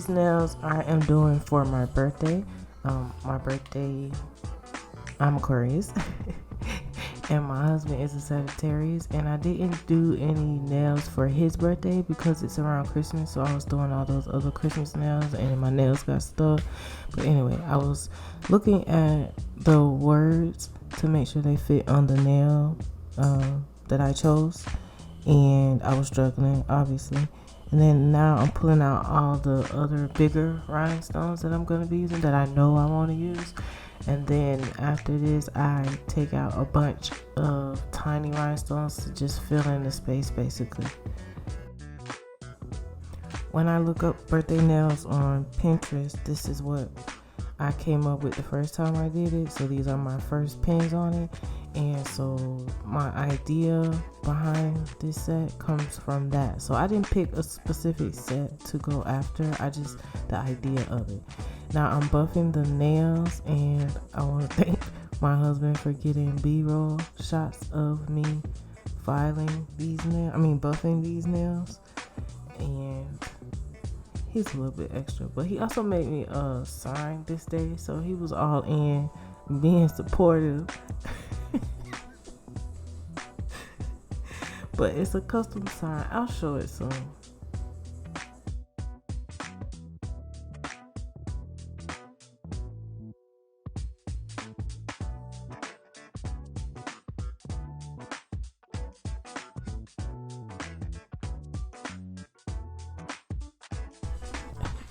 these nails I am doing for my birthday. I'm Aquarius. And my husband is a Sagittarius, and I didn't do any nails for his birthday because it's around Christmas, so I was doing all those other Christmas nails and my nails got stuck. But anyway, I was looking at the words to make sure they fit on the nail that I chose, and I was struggling, obviously. And then now I'm pulling out all the other bigger rhinestones that I'm going to be using that I know I want to use. And then after this, I take out a bunch of tiny rhinestones to just fill in the space, basically. When I look up birthday nails on Pinterest, this is what I came up with the first time I did it. So these are my first pins on it. And so my idea behind this set comes from that. So I didn't pick a specific set to go after. The idea of it. Now I'm buffing the nails, and I want to thank my husband for getting B-roll shots of me buffing these nails. And he's a little bit extra, but he also made me a sign this day, so he was all in, being supportive. But it's a custom sign. I'll show it soon.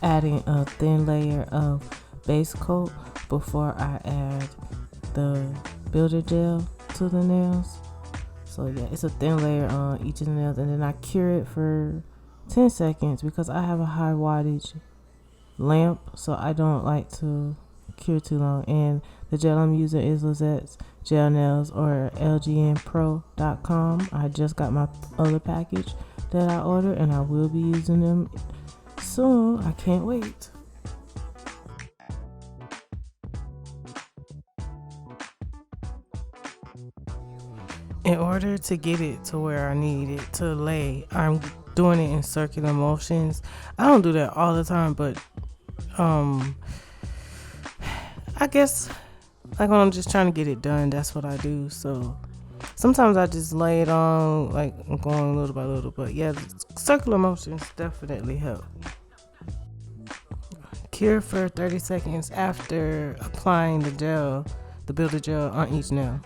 Adding a thin layer of base coat before I add the builder gel to the nails. So yeah, it's a thin layer on each of the nails, and then I cure it for 10 seconds because I have a high wattage lamp, so I don't like to cure too long. And the gel I'm using is Lizette's Gel Nails, or lgnpro.com. I just got my other package that I ordered, and I will be using them soon. I can't wait. In order to get it to where I need it to lay, I'm doing it in circular motions. I don't do that all the time, but I guess like when I'm just trying to get it done, that's what I do. So sometimes I just lay it on, like I'm going little by little, but yeah, circular motions definitely help. Cure for 30 seconds after applying the builder gel on each nail.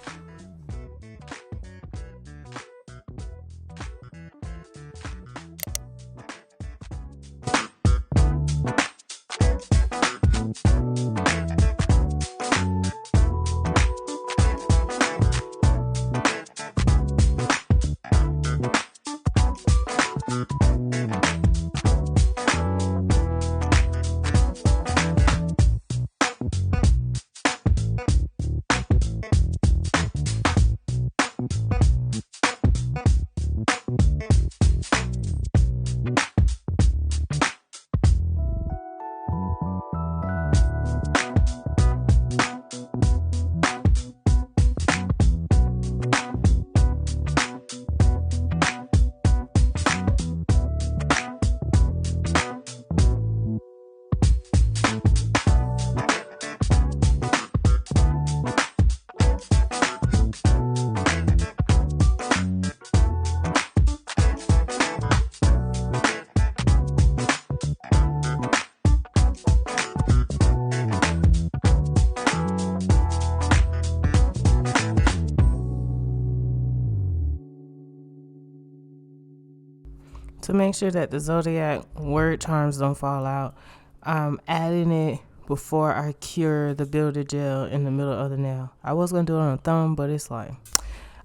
To make sure that the Zodiac word charms don't fall out, I'm adding it before I cure the builder gel in the middle of the nail. I was going to do it on the thumb, but it's like,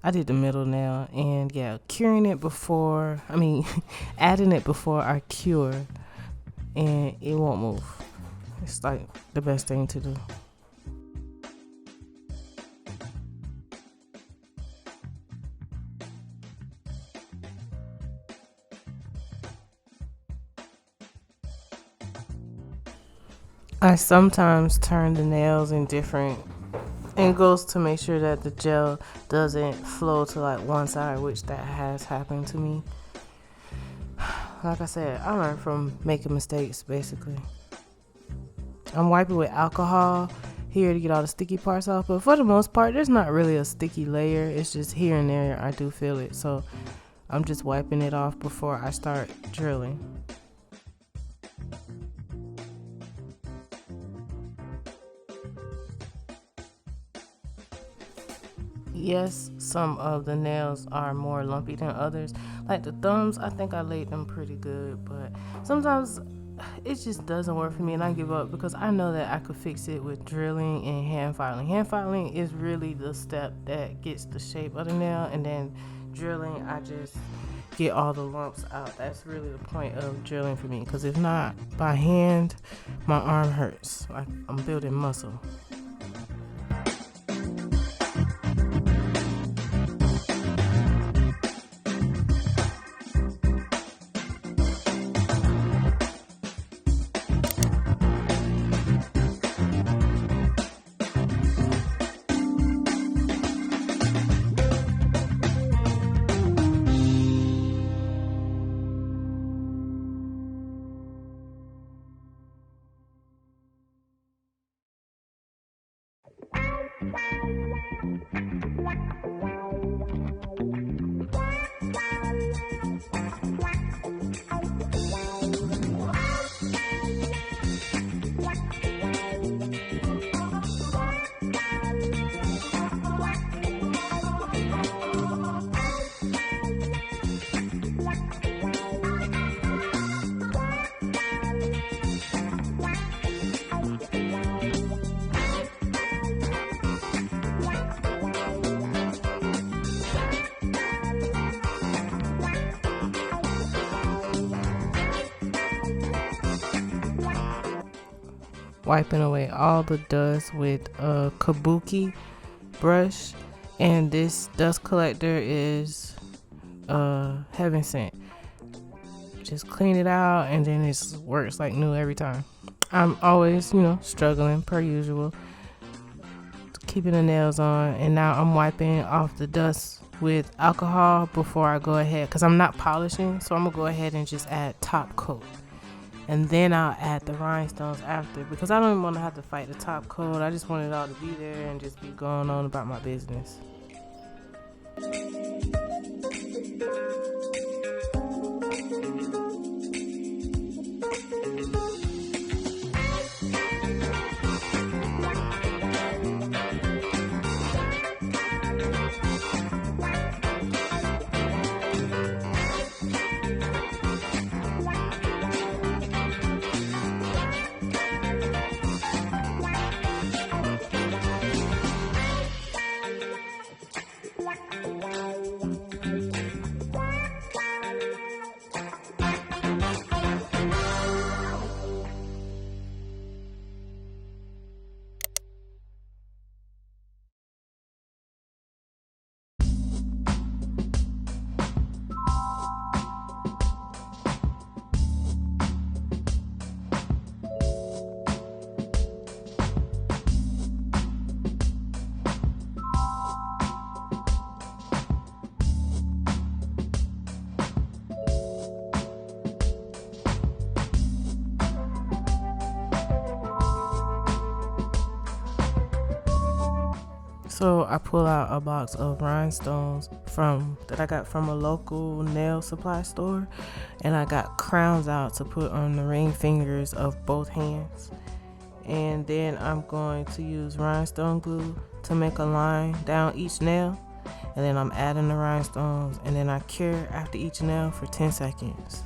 I did the middle nail, and yeah, adding it before I cure, and it won't move. It's like the best thing to do. I sometimes turn the nails in different angles to make sure that the gel doesn't flow to like one side, which that has happened to me. like I said, I learned from making mistakes, basically. I'm wiping with alcohol here to get all the sticky parts off, but for the most part, there's not really a sticky layer. It's just here and there I do feel it, so I'm just wiping it off before I start drilling. Yes, some of the nails are more lumpy than others. Like the thumbs, I think I laid them pretty good, but sometimes it just doesn't work for me and I give up because I know that I could fix it with drilling and hand filing. Hand filing is really the step that gets the shape of the nail, and then drilling, I just get all the lumps out. That's really the point of drilling for me, because if not, by hand, my arm hurts. Like I'm building muscle. Wiping away all the dust with a kabuki brush, and this dust collector is heaven sent. Just clean it out and then it works like new every time. I'm always, struggling per usual, keeping the nails on, and now I'm wiping off the dust with alcohol before I go ahead, because I'm not polishing, so I'm gonna go ahead and just add top coat. And then I'll add the rhinestones after, because I don't even want to have to fight the top coat. I just want it all to be there and just be going on about my business. So I pull out a box of rhinestones that I got from a local nail supply store, and I got crowns out to put on the ring fingers of both hands. And then I'm going to use rhinestone glue to make a line down each nail, and then I'm adding the rhinestones, and then I cure after each nail for 10 seconds.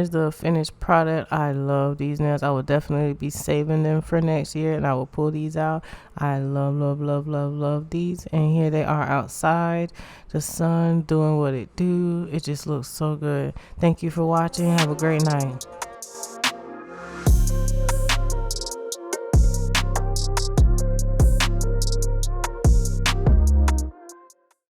here's the finished product. I love these nails. I will definitely be saving them for next year, and I will pull these out. I love these. And here they are outside, the sun doing what it do. It just looks so good. Thank you for watching. Have a great night.